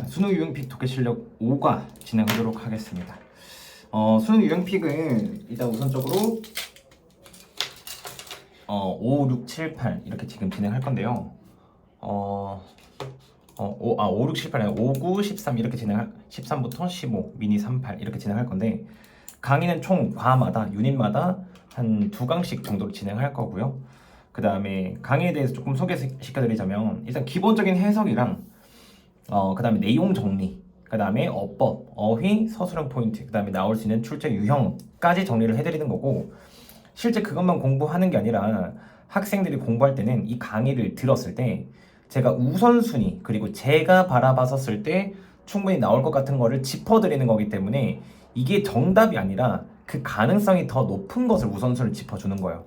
자, 수능 유형픽 독해 실력 5과 진행하도록 하겠습니다. 수능 유형픽은 일단 우선적으로 5, 6, 7, 8 이렇게 지금 진행할 건데요. 5, 6, 7, 8 아니라 5, 9, 13 이렇게 13부터 15, 미니 3, 8 이렇게 진행할 건데, 강의는 총 과마다 유닛마다 한 2강씩 정도로 진행할 거고요. 그 다음에 강의에 대해서 조금 소개시켜드리자면, 일단 기본적인 해석이랑 그 다음에 내용 정리, 그 다음에 어법, 어휘, 서술형 포인트, 그 다음에 나올 수 있는 출제 유형까지 정리를 해드리는 거고, 실제 그것만 공부하는 게 아니라 학생들이 공부할 때는 이 강의를 들었을 때 제가 우선순위, 그리고 제가 바라봤었을 때 충분히 나올 것 같은 거를 짚어드리는 거기 때문에 이게 정답이 아니라 그 가능성이 더 높은 것을 우선순위를 짚어주는 거예요.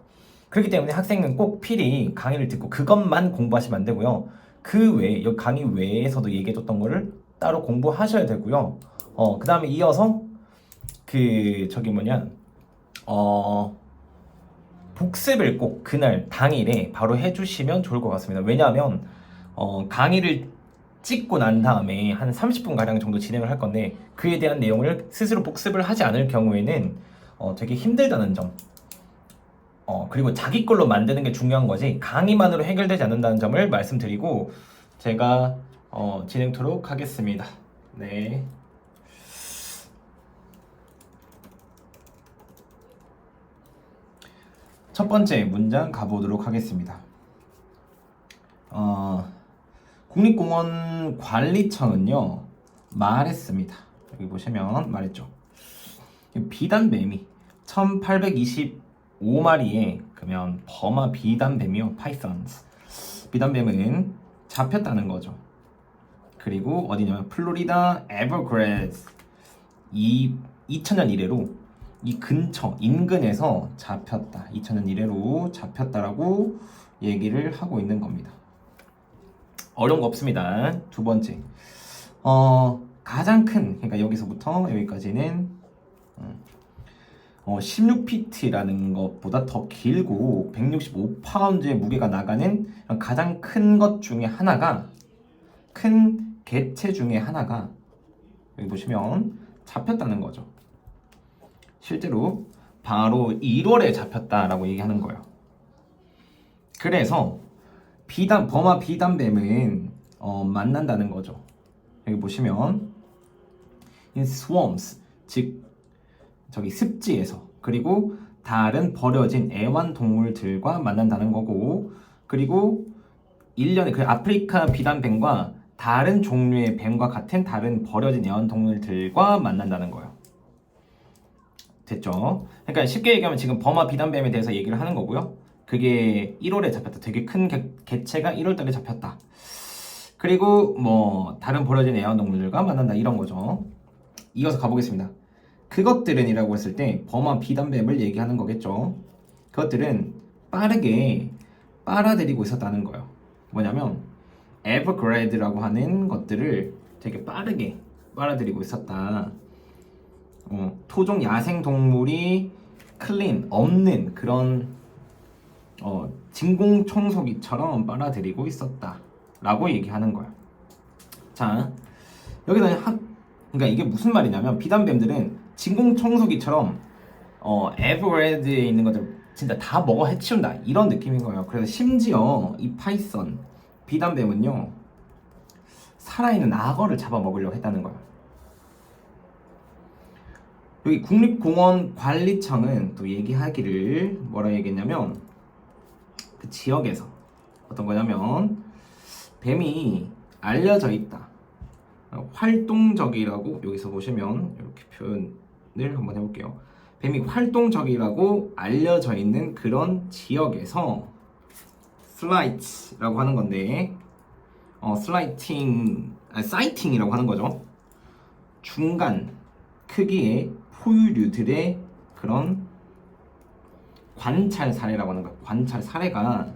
그렇기 때문에 학생은 꼭 필히 강의를 듣고 그것만 공부하시면 안 되고요. 그 외에, 여기 강의 외에서도 얘기해줬던 거를 따로 공부하셔야 되고요. 그 다음에 이어서 복습을 꼭 그날 당일에 바로 해주시면 좋을 것 같습니다. 왜냐하면 강의를 찍고 난 다음에 한 30분 가량 정도 진행을 할 건데, 그에 대한 내용을 스스로 복습을 하지 않을 경우에는 되게 힘들다는 점, 그리고 자기 걸로 만드는 게 중요한 거지 강의만으로 해결되지 않는다는 점을 말씀드리고 제가 진행토록 하겠습니다. 네. 첫 번째 문장 가보도록 하겠습니다. 국립공원관리청은요 말했습니다. 여기 보시면 말했죠. 비단뱀이 1825마리의 그러면 버마 비단뱀이요, 파이썬스. 비단뱀은 잡혔다는 거죠. 그리고 어디냐면 플로리다 에버그레스 2000년 이래로 이 근처 인근에서 잡혔다. 2000년 이래로 잡혔다라고 얘기를 하고 있는 겁니다. 어려운 거 없습니다. 두 번째, 가장 큰, 그러니까 여기서부터 여기까지는 16피트라는 것보다 더 길고 165파운드의 무게가 나가는 가장 큰 것 중에 하나가, 큰 개체 중에 하나가 여기 보시면 잡혔다는 거죠. 실제로 바로 1월에 잡혔다라고 얘기하는 거예요. 그래서 버마 비단뱀은 만난다는 거죠. 여기 보시면 in swarms, 즉 저기 습지에서, 그리고 다른 버려진 애완동물들과 만난다는 거고, 그리고 1년에 그 아프리카 비단뱀과 다른 종류의 뱀과 같은 다른 버려진 애완동물들과 만난다는 거예요. 됐죠? 그러니까 쉽게 얘기하면 지금 버마 비단뱀에 대해서 얘기를 하는 거고요. 그게 1월에 잡혔다. 되게 큰 개체가 1월달에 잡혔다. 그리고 뭐 다른 버려진 애완동물들과 만난다, 이런 거죠. 이어서 가보겠습니다. 그것들은 이라고 했을 때 버마 비단뱀을 얘기하는 거겠죠. 그것들은 빠르게 빨아들이고 있었다는 거예요. 뭐냐면 에버그레드라고 하는 것들을 되게 빠르게 빨아들이고 있었다. 토종 야생동물이 없는 그런 진공청소기처럼 빨아들이고 있었다 라고 얘기하는 거예요. 자, 여기서 그러니까 이게 무슨 말이냐면, 비단뱀들은 진공청소기처럼 에버그레드에 있는 것들 진짜 다 먹어 해치운다, 이런 느낌인 거예요. 그래서 심지어 이 파이썬 비단뱀은요 살아있는 악어를 잡아먹으려고 했다는 거예요. 여기 국립공원관리청은 또 얘기하기를 뭐라 얘기했냐면, 그 지역에서 어떤 거냐면 뱀이 알려져 있다, 활동적이라고, 여기서 보시면 이렇게 표현을 한번 해볼게요. 뱀이 활동적이라고 알려져 있는 그런 지역에서 슬라이트라고 하는 건데, 사이팅이라고 하는 거죠. 중간 크기의 포유류들의 그런 관찰 사례라고 하는 거예요. 관찰 사례가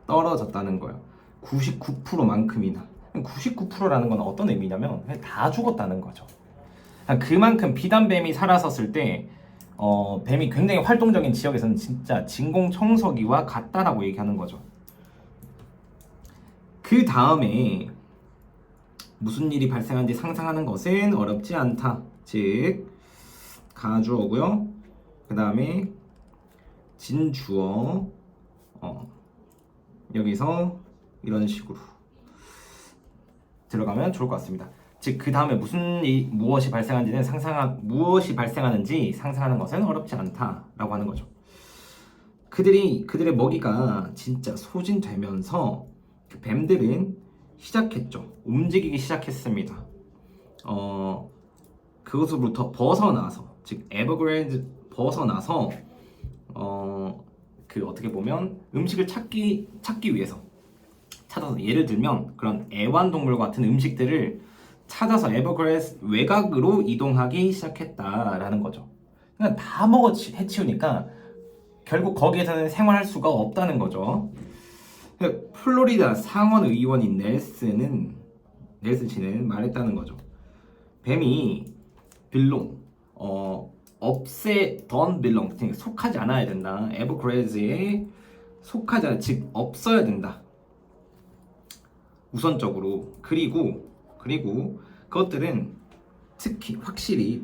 떨어졌다는 거예요. 99%만큼이나. 99%라는 건 어떤 의미냐면 그냥 다 죽었다는 거죠. 그만큼 비단뱀이 살았었을 때 뱀이 굉장히 활동적인 지역에서는 진짜 진공청소기와 같다라고 얘기하는 거죠. 그 다음에 무슨 일이 발생하는지 상상하는 것은 어렵지 않다. 즉 가주어고요. 그 다음에 진주어. 여기서 이런 식으로 들어가면 좋을 것 같습니다. 즉 그 다음에 무엇이 발생하는지 상상하는 것은 어렵지 않다라고 하는 거죠. 그들의 먹이가 진짜 소진되면서 그 뱀들은 시작했죠. 움직이기 시작했습니다. 그것으로부터 벗어나서, 즉 에버그랜드 벗어나서 어떻게 보면 음식을 찾기 위해서 찾아서, 예를 들면 그런 애완동물 같은 음식들을 찾아서 에버그랜드 외곽으로 이동하기 시작했다라는 거죠. 그러니까 다 먹어 해치우니까 결국 거기에서는 생활할 수가 없다는 거죠. 플로리다 상원 의원인 넬슨 씨는 말했다는 거죠. 뱀이 don't belong, 속하지 않아야 된다. 에버그랜드에 속하지 않아, 즉 없어야 된다. 우선적으로. 그리고 그것들은 확실히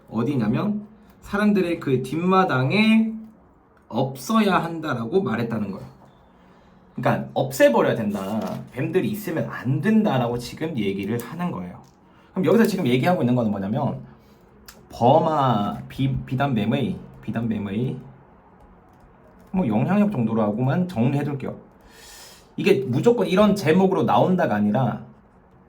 어디냐면 사람들의 그 뒷마당에 없어야 한다라고 말했다는 거예요. 그러니까 없애버려야 된다. 뱀들이 있으면 안 된다라고 지금 얘기를 하는 거예요. 그럼 여기서 지금 얘기하고 있는 거는 뭐냐면 버마 비단뱀의 뭐 영향력 정도라고만 정리해둘게요. 이게 무조건 이런 제목으로 나온다가 아니라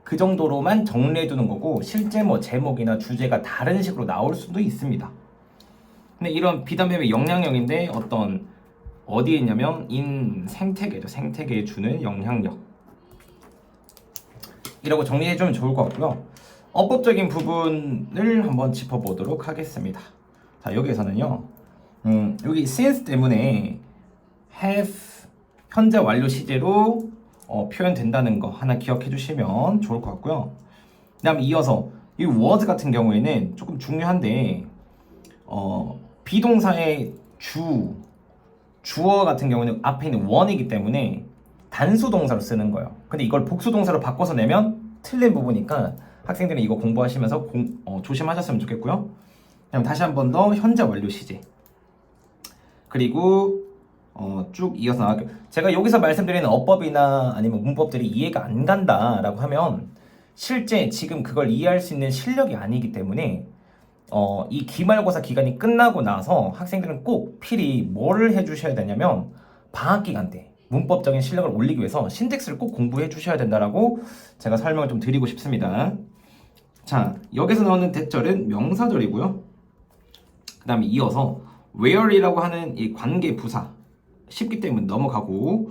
그 정도로만 정리해두는 거고, 실제 뭐 제목이나 주제가 다른 식으로 나올 수도 있습니다. 근데 이런 비단뱀의 영향력인데 어디에 있냐면 생태계죠. 생태계에 주는 영향력 이라고 정리해주면 좋을 것 같고요. 어법적인 부분을 한번 짚어보도록 하겠습니다. 자, 여기에서는요, 여기 since 때문에 have 현재 완료 시제로 표현된다는 거 하나 기억해 주시면 좋을 것 같고요. 그 다음 이어서 이 was 같은 경우에는 조금 중요한데, 비동사의 주어 같은 경우는 앞에 있는 one이기 때문에 단수 동사로 쓰는 거예요. 근데 이걸 복수 동사로 바꿔서 내면 틀린 부분이니까 학생들은 이거 공부하시면서 조심하셨으면 좋겠고요. 그럼 다시 한 번 더 현재 완료 시제. 그리고 쭉 이어서 나갈게요. 제가 여기서 말씀드리는 어법이나 아니면 문법들이 이해가 안 간다라고 하면 실제 지금 그걸 이해할 수 있는 실력이 아니기 때문에 이 기말고사 기간이 끝나고 나서 학생들은 꼭 필히 뭐를 해주셔야 되냐면 방학 기간 때 문법적인 실력을 올리기 위해서 신텍스를 꼭 공부해 주셔야 된다라고 제가 설명을 좀 드리고 싶습니다. 자, 여기서 나오는 대절은 명사절이고요. 그 다음에 이어서 where이라고 하는 이 관계 부사 쉽기 때문에 넘어가고,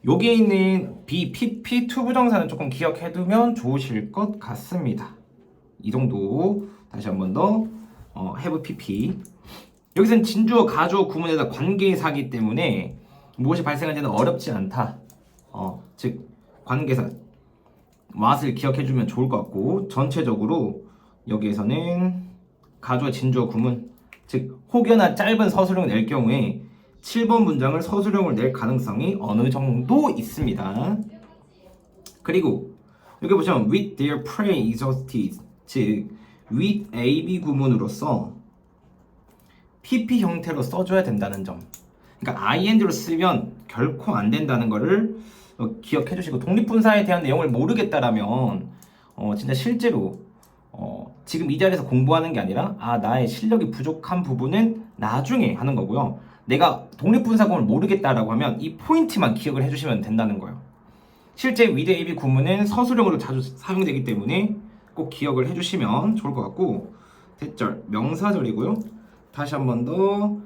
여기에 있는 PP 투부정사는 조금 기억해두면 좋으실 것 같습니다. 이 정도 다시 한 번 더 have PP. 여기서는 진주어, 가주어, 구문에다 관계사기 때문에 무엇이 발생하지는 어렵지 않다. 즉 관계사 what을 기억해주면 좋을 것 같고, 전체적으로 여기에서는 가주어, 진주어, 구문, 즉 혹여나 짧은 서술형을 낼 경우에 7번 문장을 서술형을 낼 가능성이 어느 정도 있습니다. 그리고 여기 보시면 with their prey exhausted, 즉 with AB 구문으로서 PP 형태로 써줘야 된다는 점. 그러니까 ing로 쓰면 결코 안 된다는 거를 기억해 주시고, 독립분사에 대한 내용을 모르겠다라면 진짜 실제로 지금 이 자리에서 공부하는 게 아니라 나의 실력이 부족한 부분은 나중에 하는 거고요. 내가 독립분사구문을 모르겠다라고 하면 이 포인트만 기억을 해주시면 된다는 거예요. 실제 with AB 구문은 서술형으로 자주 사용되기 때문에 꼭 기억을 해주시면 좋을 것 같고, 대절 명사절이고요. 다시 한 번 더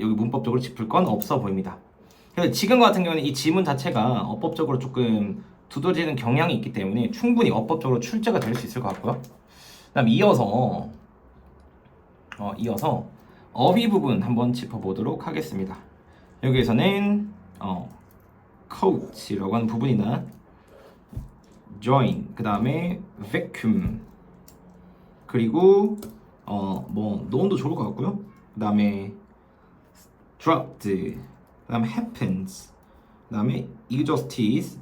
여기 문법적으로 짚을 건 없어 보입니다. 그래서 지금과 같은 경우는 이 지문 자체가 어법적으로 조금 두드러지는 경향이 있기 때문에 충분히 어법적으로 출제가 될 수 있을 것 같고요. 그다음 이어서 어휘 부분 한번 짚어보도록 하겠습니다. 여기에서는 coach라고 하는 부분이나 join, 그 다음에 vacuum, 그리고 no도 좋을 것 같고요. 그 다음에 dropped, 그 다음에 happens, 그 다음에 exhausted,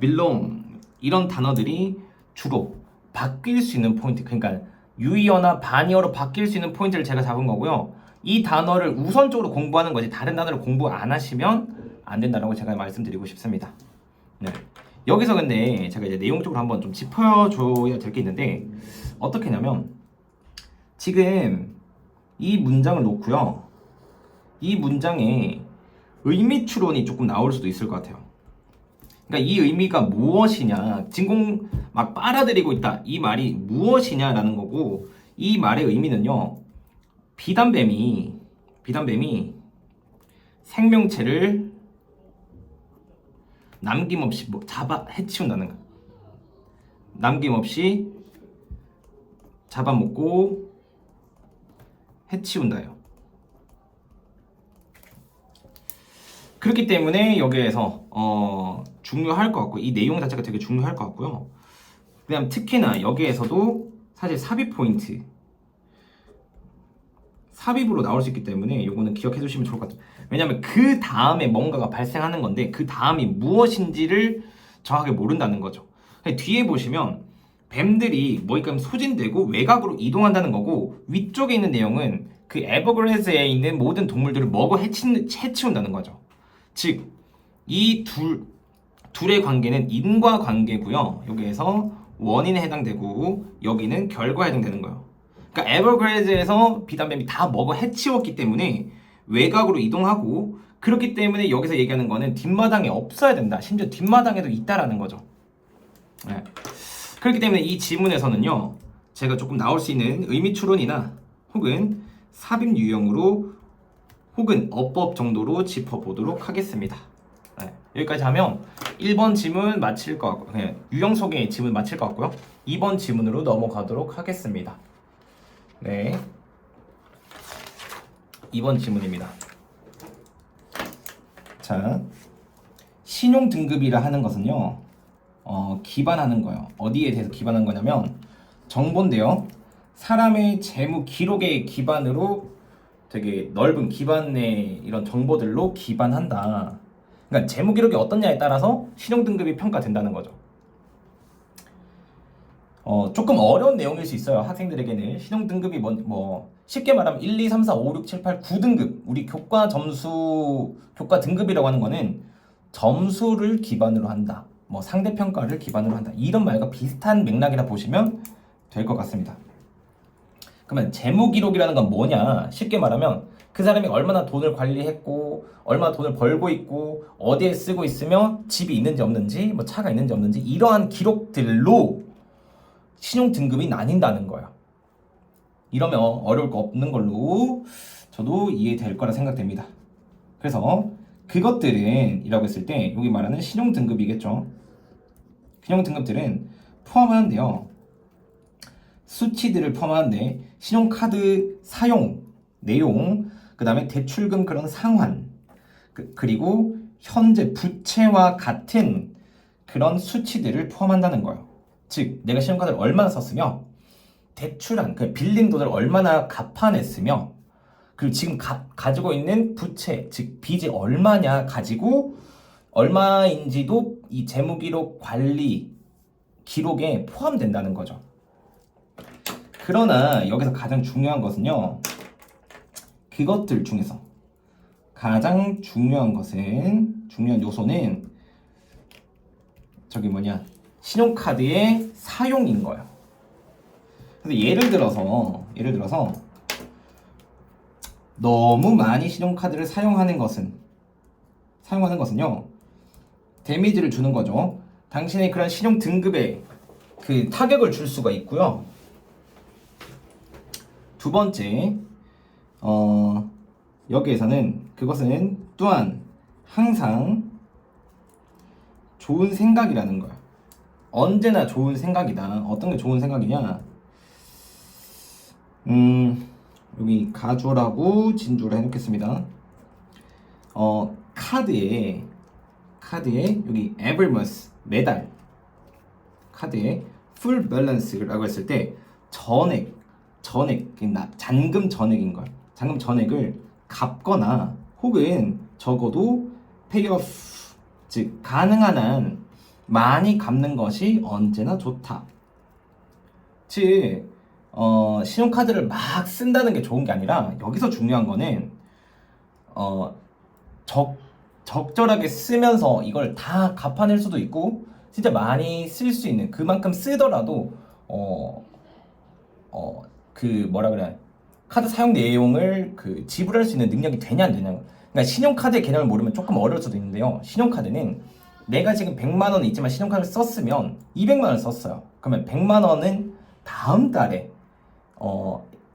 belong 이런 단어들이 주로 바뀔 수 있는 포인트, 그러니까 유의어나 반의어로 바뀔 수 있는 포인트를 제가 잡은 거고요. 이 단어를 우선적으로 공부하는 거지 다른 단어를 공부 안 하시면 안 된다라고 제가 말씀드리고 싶습니다. 네. 여기서 근데 제가 이제 내용적으로 한번 좀 짚어줘야 될 게 있는데 어떻게 하냐면 지금 이 문장을 놓고요. 이 문장에 의미 추론이 조금 나올 수도 있을 것 같아요. 그러니까 이 의미가 무엇이냐, 진공 막 빨아들이고 있다. 이 말이 무엇이냐라는 거고 이 말의 의미는요. 비단뱀이 생명체를 남김없이 잡아 해치운다는 거. 남김없이 잡아먹고 해치운다요. 그렇기 때문에 여기에서 중요할 것 같고 이 내용 자체가 되게 중요할 것 같고요. 그다음 특히나 여기에서도 사실 삽입으로 나올 수 있기 때문에 이거는 기억해 두시면 좋을 것 같아요. 왜냐하면 그 다음에 뭔가가 발생하는 건데 그 다음이 무엇인지를 정확하게 모른다는 거죠. 뒤에 보시면 뱀들이 뭐니까 소진되고 외곽으로 이동한다는 거고 위쪽에 있는 내용은 그 에버그레스에 있는 모든 동물들을 먹어 해치운다는 거죠. 즉 이 둘의 관계는 인과관계고요. 여기에서 원인에 해당되고 여기는 결과에 해당되는 거예요. 그러니까 에버그레스에서 비단뱀이 다 먹어 해치웠기 때문에 외곽으로 이동하고 그렇기 때문에 여기서 얘기하는 거는 뒷마당에 없어야 된다. 심지어 뒷마당에도 있다라는 거죠. 네. 그렇기 때문에 이 지문에서는요. 제가 조금 나올 수 있는 의미 추론이나 혹은 삽입 유형으로 혹은 어법 정도로 짚어보도록 하겠습니다. 네. 여기까지 하면 1번 지문 마칠 것 같고 유형 소개 지문 마칠 것 같고요. 2번 지문으로 넘어가도록 하겠습니다. 네, 2번 지문입니다. 자, 신용 등급이라 하는 것은요, 기반하는 거예요. 어디에 대해서 기반한 거냐면 정보인데요. 사람의 재무 기록의 기반으로 되게 넓은 기반의 이런 정보들로 기반한다. 그러니까 재무 기록이 어떻냐에 따라서 신용 등급이 평가된다는 거죠. 조금 어려운 내용일 수 있어요. 학생들에게는 신용 등급이 쉽게 말하면 1, 2, 3, 4, 5, 6, 7, 8, 9등급 우리 교과 등급이라고 하는 거는 점수를 기반으로 한다. 상대평가를 기반으로 한다. 이런 말과 비슷한 맥락이라 보시면 될 것 같습니다. 그러면 재무 기록이라는 건 뭐냐? 쉽게 말하면 그 사람이 얼마나 돈을 관리했고 얼마나 돈을 벌고 있고 어디에 쓰고 있으며 집이 있는지 없는지 차가 있는지 없는지 이러한 기록들로 신용 등급이 나뉜다는 거예요. 이러면 어려울 거 없는 걸로 저도 이해될 거라 생각됩니다. 그래서 그것들은 이라고 했을 때 여기 말하는 신용 등급이겠죠. 신용 등급들은 포함하는데요. 수치들을 포함하는데 신용카드 사용 내용, 그 다음에 대출금 그런 상환, 그리고 현재 부채와 같은 그런 수치들을 포함한다는 거예요. 즉 내가 신용카드를 얼마나 썼으며 대출한 빌린 돈을 얼마나 갚아냈으며 그리고 지금 가지고 있는 부채 즉 빚이 얼마냐 가지고 얼마인지도 이 재무기록 관리 기록에 포함된다는 거죠. 그러나 여기서 가장 중요한 것은요. 그것들 중에서 가장 중요한 요소는 신용카드의 사용인 거예요. 그래서 예를 들어서 너무 많이 신용카드를 사용하는 것은요 데미지를 주는 거죠. 당신의 그런 신용 등급에 그 타격을 줄 수가 있고요. 두 번째, 여기에서는 그것은 또한 항상 좋은 생각이라는 거야. 언제나 좋은 생각이다. 어떤 게 좋은 생각이냐? 여기 가주라고 진주를 해놓겠습니다. 카드에 여기 every month 매달 카드에 full balance라고 했을 때 잔금 전액인 걸 잔금 전액을 갚거나 혹은 적어도 pay off 즉 가능한 한 많이 갚는 것이 언제나 좋다. 즉 신용카드를 막 쓴다는 게 좋은 게 아니라 여기서 중요한 거는 어, 적절하게 쓰면서 이걸 다 갚아낼 수도 있고 진짜 많이 쓸 수 있는 그만큼 쓰더라도 그 뭐라 그래 카드 사용 내용을 그 지불할 수 있는 능력이 되냐 안 되냐. 그러니까 신용카드의 개념을 모르면 조금 어려울 수도 있는데요. 신용카드는 내가 지금 100만 원이 있지만 신용카드를 썼으면 200만 원을 썼어요. 그러면 100만 원은 다음 달에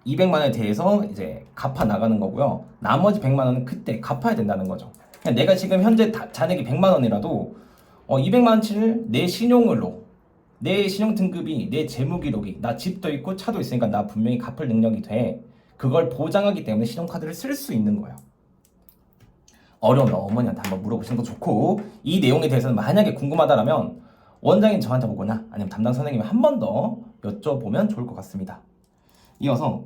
200만 원에 대해서 이제 갚아 나가는 거고요. 나머지 100만 원은 그때 갚아야 된다는 거죠. 그냥 내가 지금 현재 잔액이 100만 원이라도 200만 원치를 내 신용으로 내 신용 등급이 내 재무 기록이 나 집도 있고 차도 있으니까 나 분명히 갚을 능력이 돼. 그걸 보장하기 때문에 신용카드를 쓸 수 있는 거예요. 어려우면 어머니한테 한번 물어보시는 거 좋고 이 내용에 대해서는 만약에 궁금하다라면 원장님 저한테 오거나 아니면 담당 선생님이 한 번 더 여쭤보면 좋을 것 같습니다. 이어서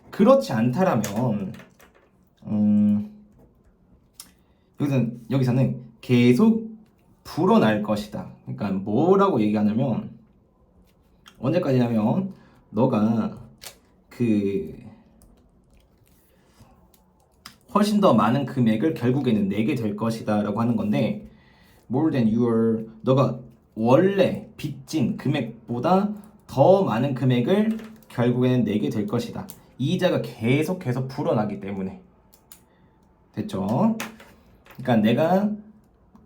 그렇지 않다라면 여기서는 계속 불어날 것이다. 그러니까 뭐라고 얘기하냐면 언제까지냐면 너가 훨씬 더 많은 금액을 결국에는 내게 될 것이다 라고 하는 건데 more than 너가 원래 빚진 금액보다 더 많은 금액을 결국에는 내게 될 것이다. 이자가 계속 불어나기 때문에. 됐죠? 그러니까 내가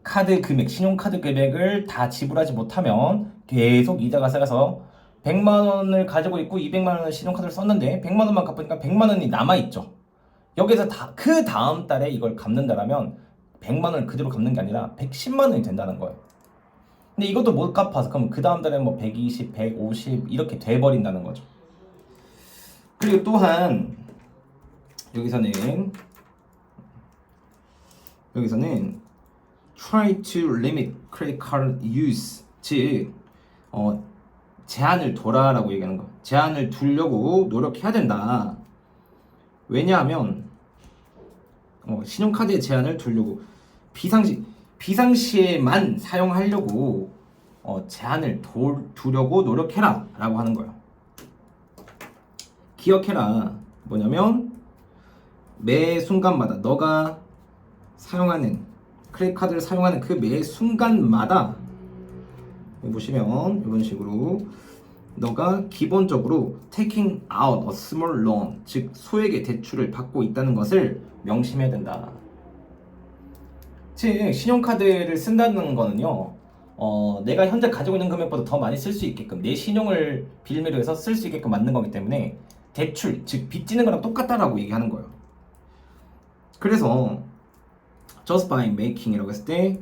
카드 금액, 신용카드 금액을 다 지불하지 못하면 계속 이자가 쌓여서 100만 원을 가지고 있고 200만 원을 신용카드를 썼는데 100만 원만 갚으니까 100만 원이 남아있죠. 여기서 그 다음 달에 이걸 갚는다라면 100만 원을 그대로 갚는 게 아니라 110만 원이 된다는 거예요. 근데 이것도 못 갚아서 그럼 그 다음 달에 뭐 120, 150 이렇게 돼버린다는 거죠. 그리고 또한 여기서는 try to limit credit card use 즉 제한을 둬라라고 얘기하는 거. 제한을 두려고 노력해야 된다. 왜냐하면 신용카드의 제한을 두려고 비상시에만 사용하려고 제한을 두려고 노력해라 라고 하는 거예요. 기억해라. 뭐냐면 매 순간마다 너가 사용하는 크레딧 카드를 사용하는 그 매 순간마다 보시면 이런 식으로 너가 기본적으로 taking out a small loan 즉 소액의 대출을 받고 있다는 것을 명심해야 된다. 즉 신용카드를 쓴다는 거는요 내가 현재 가지고 있는 금액보다 더 많이 쓸 수 있게끔 내 신용을 빌미로 해서 쓸 수 있게끔 만든 거기 때문에 대출 즉 빚지는 거랑 똑같다라고 얘기하는 거예요. 그래서 just by making이라고 했을 때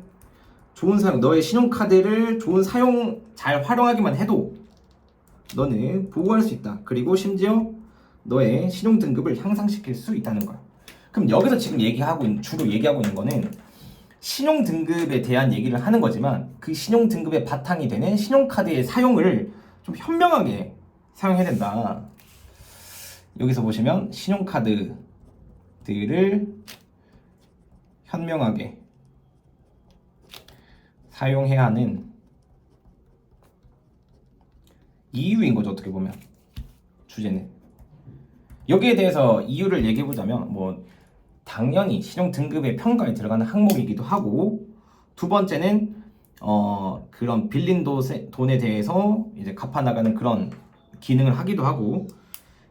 좋은 사용, 너의 신용카드를 좋은 사용 잘 활용하기만 해도 너는 보호할 수 있다. 그리고 심지어 너의 신용 등급을 향상시킬 수 있다는 거야. 그럼 여기서 지금 주로 얘기하고 있는 거는 신용 등급에 대한 얘기를 하는 거지만 그 신용 등급의 바탕이 되는 신용카드의 사용을 좀 현명하게 사용해야 된다. 여기서 보시면 신용카드들을 현명하게 사용해야 하는 이유인 거죠. 어떻게 보면 주제는 여기에 대해서 이유를 얘기해 보자면 당연히 신용 등급의 평가에 들어가는 항목이기도 하고 두 번째는 그런 빌린 돈에 대해서 이제 갚아 나가는 그런 기능을 하기도 하고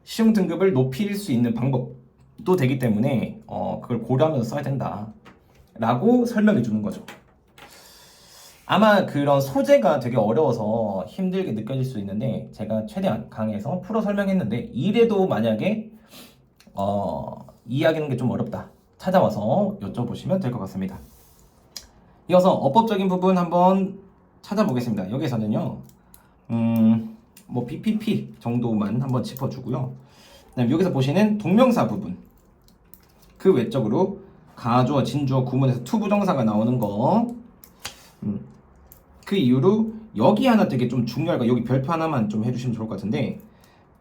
신용 등급을 높일 수 있는 방법도 되기 때문에 그걸 고려하면서 써야 된다라고 설명해 주는 거죠. 아마 그런 소재가 되게 어려워서 힘들게 느껴질 수 있는데 제가 최대한 강의에서 풀어 설명했는데 이래도 만약에 이해하기는 게 좀 어렵다 찾아와서 여쭤보시면 될 것 같습니다. 이어서 어법적인 부분 한번 찾아보겠습니다. 여기서는요 BPP 정도만 한번 짚어주고요. 그다음에 여기서 보시는 동명사 부분 그 외적으로 가주어, 진주어, 구문에서 투부정사가 나오는 거 그 이후로 여기 하나 되게 좀 중요할 거 여기 별표 하나만 좀 해주시면 좋을 것 같은데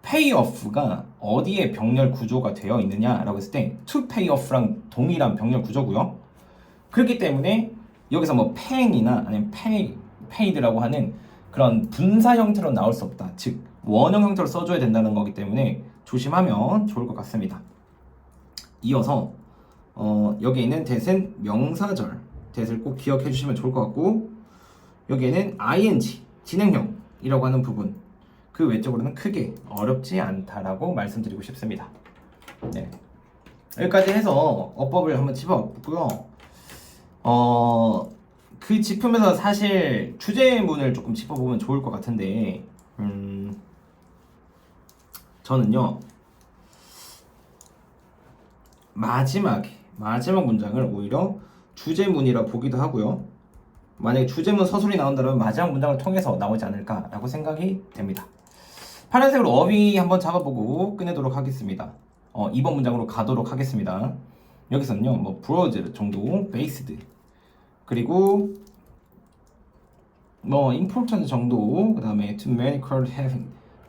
pay off가 어디에 병렬 구조가 되어 있느냐라고 했을 때 to pay off랑 동일한 병렬 구조고요. 그렇기 때문에 여기서 paying이나 아니면 paid라고 하는 그런 분사 형태로 나올 수 없다. 즉 원형 형태로 써줘야 된다는 거기 때문에 조심하면 좋을 것 같습니다. 이어서 여기에 있는 that은 명사절, that을 꼭 기억해 주시면 좋을 것 같고, 여기에는 ing, 진행형이라고 하는 부분, 그 외적으로는 크게 어렵지 않다라고 말씀드리고 싶습니다. 네. 여기까지 해서 어법을 한번 짚어봤고요. 그 짚으면서 사실 주제문을 조금 짚어보면 좋을 것 같은데, 저는요 마지막 문장을 오히려 주제문이라 보기도 하고요. 만약에 주제문 서술이 나온다면 마지막 문장을 통해서 나오지 않을까라고 생각이 됩니다. 파란색으로 어휘 한번 잡아보고 끝내도록 하겠습니다. 2번 문장으로 가도록 하겠습니다. 여기서는요, 뭐 broad 정도, based, 그리고 뭐 important 정도, 그 다음에 to medical have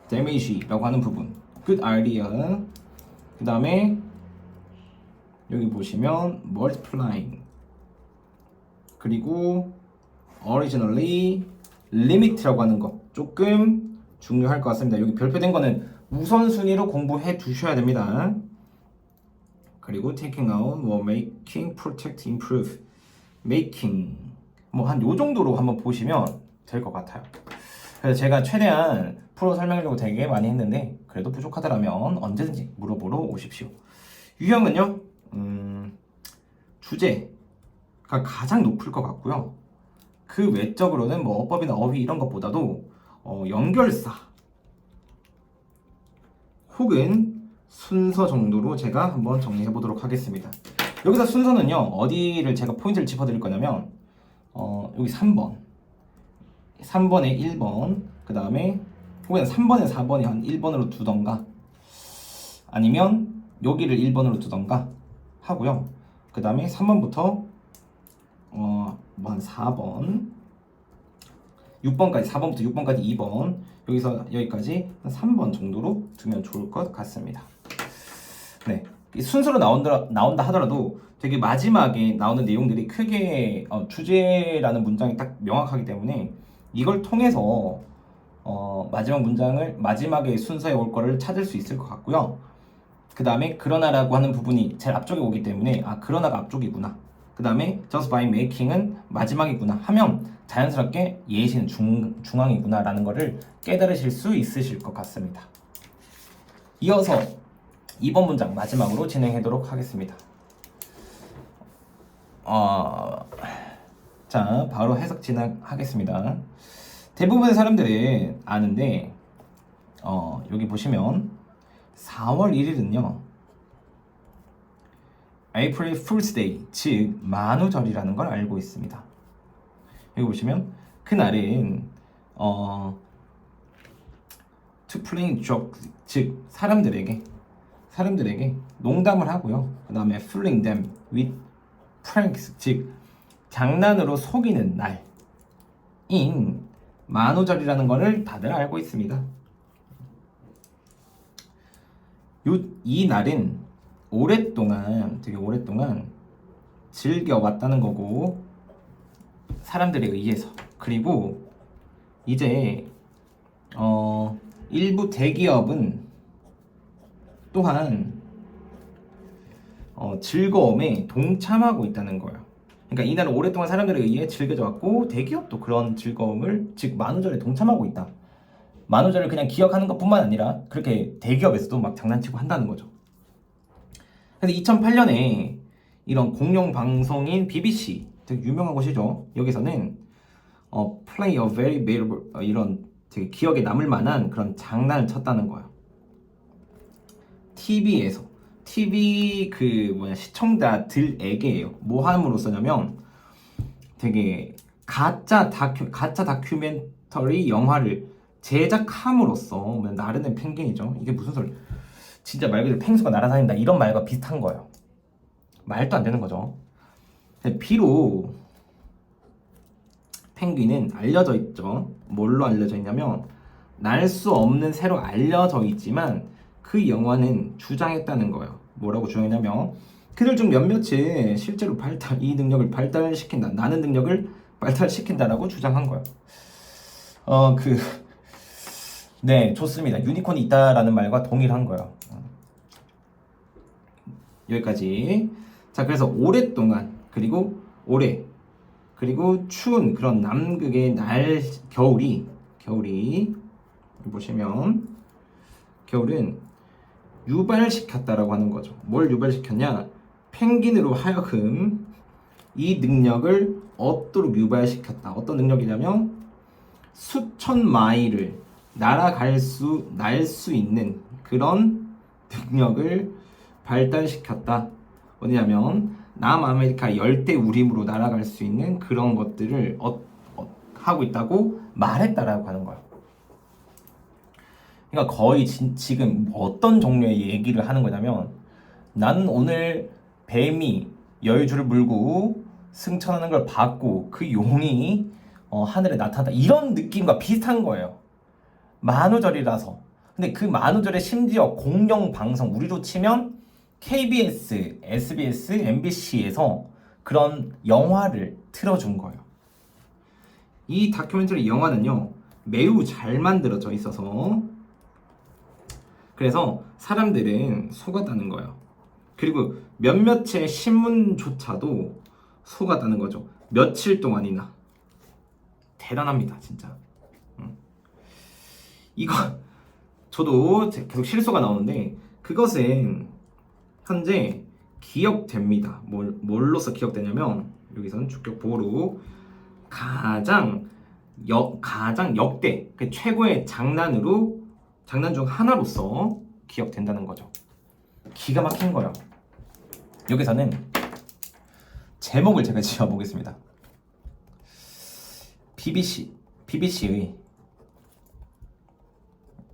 damage라고 하는 부분, good idea, 그 다음에 여기 보시면 multiplying, 그리고 originally, limit라고 하는 거 조금 중요할 것 같습니다. 여기 별표된 거는 우선순위로 공부해 두셔야 됩니다. 그리고 taking out, 뭐 making, protect, improve, making, 뭐 한 요 정도로 한번 보시면 될 것 같아요. 그래서 제가 최대한 풀어 설명하려고 되게 많이 했는데 그래도 부족하더라면 언제든지 물어보러 오십시오. 유형은요, 주제가 가장 높을 것 같고요. 그 외적으로는 뭐 어법이나 어휘 이런 것보다도 연결사 혹은 순서 정도로 제가 한번 정리해 보도록 하겠습니다. 여기서 순서는요, 어디를 제가 포인트를 짚어 드릴 거냐면 여기 3번에 1번, 그 다음에 혹은 3번에 4번이 한 1번으로 두던가, 아니면 여기를 1번으로 두던가 하고요. 그 다음에 3번부터 뭐 한 4번, 6번까지, 4번부터 6번까지 2번, 여기서 여기까지 한 3번 정도로 두면 좋을 것 같습니다. 네, 순서로 나온다 하더라도 되게 마지막에 나오는 내용들이 크게 주제라는 문장이 딱 명확하기 때문에 이걸 통해서 마지막 문장을 마지막에 순서에 올 거를 찾을 수 있을 것 같고요. 그 다음에 그러나라고 하는 부분이 제일 앞쪽에 오기 때문에 그러나가 앞쪽이구나, 그 다음에 just by making은 마지막이구나 하면 자연스럽게 예시는 중앙이구나 라는 거를 깨달으실 수 있으실 것 같습니다. 이어서 2번 문장 마지막으로 진행하도록 하겠습니다. 자, 바로 해석 진행하겠습니다. 대부분의 사람들은 아는데 여기 보시면 4월 1일은요 April Fool's Day, 즉 만우절이라는 걸 알고 있습니다. 여기 보시면 그날은 to play jokes, 즉 사람들에게 농담을 하고요. 그 다음에 fooling them with pranks, 즉 장난으로 속이는 날인 만우절이라는 것을 다들 알고 있습니다. 이 날은 되게 오랫동안 즐겨왔다는 거고, 사람들에 의해서. 그리고 이제 일부 대기업은 또한 즐거움에 동참하고 있다는 거예요. 그러니까 이날은 오랫동안 사람들에 의해 즐겨져 왔고 대기업도 그런 즐거움을, 즉 만우절에 동참하고 있다. 만우절을 그냥 기억하는 것뿐만 아니라 그렇게 대기업에서도 막 장난치고 한다는 거죠. 그래서 2008년에 이런 공영방송인 BBC, 되게 유명한 곳이죠. 여기서는 play a very memorable, 이런 되게 기억에 남을 만한 그런 장난을 쳤다는 거예요. TV에서 TV 시청자들에게요. 뭐 함으로써냐면 되게 가짜 다큐멘터리 영화를 제작함으로써, 나르는 펭귄이죠. 이게 무슨 소리? 진짜 말 그대로 펭수가 날아다닌다 이런 말과 비슷한 거예요. 말도 안 되는 거죠. 비록 펭귄은 알려져 있죠. 뭘로 알려져 있냐면 날 수 없는 새로 알려져 있지만 그 영화는 주장했다는 거예요. 뭐라고 주장했냐면 그들 중 몇몇이 실제로 이 능력을 발달시킨다. 나는 능력을 발달시킨다라고 주장한 거예요. 네, 좋습니다. 유니콘이 있다라는 말과 동일한 거예요. 여기까지. 자, 그래서 오랫동안, 그리고 오래, 그리고 추운 그런 남극의 겨울이 보시면 겨울은 유발시켰다라고 하는 거죠. 뭘 유발시켰냐? 펭귄으로 하여금 이 능력을 얻도록 유발시켰다. 어떤 능력이냐면 수천 마일을 날 수 있는 그런 능력을 발달시켰다. 어디냐면 남아메리카 열대 우림으로 날아갈 수 있는 그런 것들을 하고 있다고 말했다라고 하는 거야. 그러니까 거의 지금 어떤 종류의 얘기를 하는 거냐면 나는 오늘 뱀이 여유주를 물고 승천하는 걸 봤고 그 용이 하늘에 나타났다. 이런 느낌과 비슷한 거예요. 만우절이라서. 근데 그 만우절에 심지어 공영방송 우리로 치면 KBS, SBS, MBC에서 그런 영화를 틀어준 거예요. 이 다큐멘터리 영화는요 매우 잘 만들어져 있어서 그래서 사람들은 속았다는 거예요. 그리고 몇몇의 신문조차도 속았다는 거죠. 며칠 동안이나. 대단합니다 진짜. 이거 저도 계속 실수가 나오는데 그것은 현재 기억됩니다. 뭘로서 기억되냐면 여기서는 주격 보루 가장 역대 최고의 장난 중 하나로서 기억된다는 거죠. 기가 막힌 거예요. 여기서는 제목을 제가 지어보겠습니다. BBC의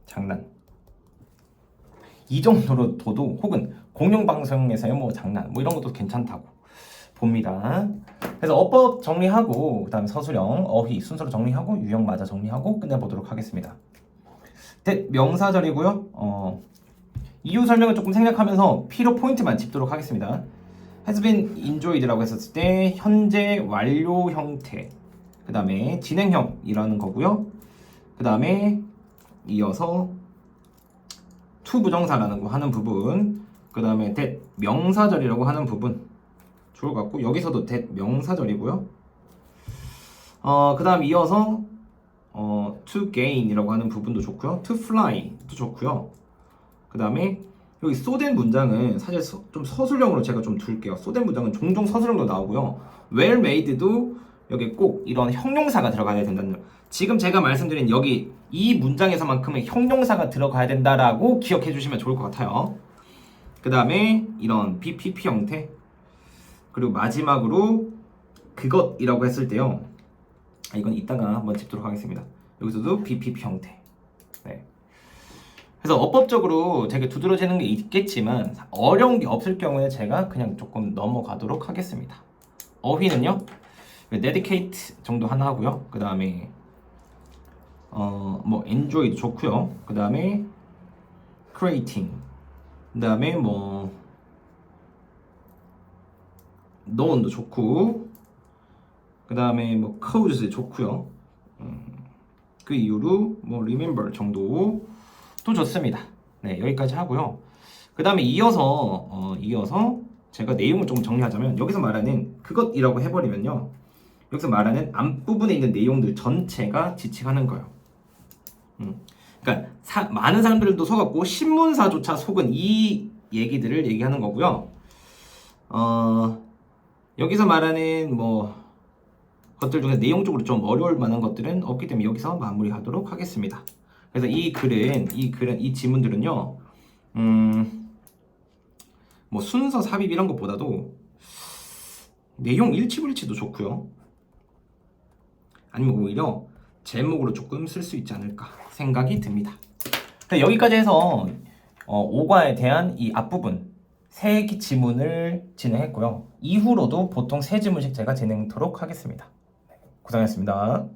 장난. 이 정도로 둬도 혹은 공영방송에서의 장난 이런 것도 괜찮다고 봅니다. 그래서 어법 정리하고 그다음 서술형, 어휘 순서로 정리하고 유형 맞아 정리하고 끝내보도록 하겠습니다. 명사절이고요. 이유 설명을 조금 생략하면서 필요 포인트만 짚도록 하겠습니다. has been enjoyed라고 했었을 때 현재 완료 형태, 그 다음에 진행형이라는 거고요. 그 다음에 이어서 to 부정사라는 거 하는 부분, 그 다음에 that 명사절이라고 하는 부분 좋을 것 같고 여기서도 that 명사절이고요. 그 다음 이어서 to gain이라고 하는 부분도 좋고요. to fly도 좋고요. 그 다음에 여기 쏘된 문장은 사실 좀 서술형으로 제가 좀 둘게요. 쏘된 문장은 종종 서술형도 나오고요. well mad도 여기 꼭 이런 형용사가 들어가야 된다는 거. 지금 제가 말씀드린 여기 이 문장에서만큼은 형용사가 들어가야 된다라고 기억해 주시면 좋을 것 같아요. 그 다음에 이런 BPP 형태, 그리고 마지막으로 그것이라고 했을 때요. 이건 이따가 한번 짚도록 하겠습니다. 여기서도 BPP 형태. 네. 그래서 어법적으로 되게 두드러지는 게 있겠지만 어려운 게 없을 경우에 제가 그냥 조금 넘어가도록 하겠습니다. 어휘는요, dedicate 정도 하나 하고요. 그 다음에 enjoy도 좋고요. 그 다음에 creating, 그 다음에 known도 좋고, 그 다음에 cause 좋고요. 그 이후로 remember 정도 또 좋습니다. 네, 여기까지 하고요. 그 다음에 이어서 제가 내용을 좀 정리하자면 여기서 말하는 그것이라고 해버리면요, 여기서 말하는 앞부분에 있는 내용들 전체가 지칭하는 거예요. 그러니까 많은 사람들도 속았고 신문사조차 속은 이 얘기들을 얘기하는 거고요. 여기서 말하는 것들 중에 내용적으로 좀 어려울 만한 것들은 없기 때문에 여기서 마무리하도록 하겠습니다. 그래서 이 지문들은요, 순서 삽입 이런 것보다도 내용 일치불일치도 좋고요. 아니면 오히려 제목으로 조금 쓸 수 있지 않을까 생각이 듭니다. 여기까지 해서 5과에 대한 이 앞부분 3개 지문을 진행했고요. 이후로도 보통 3지문씩 제가 진행토록 하겠습니다. 고생하셨습니다.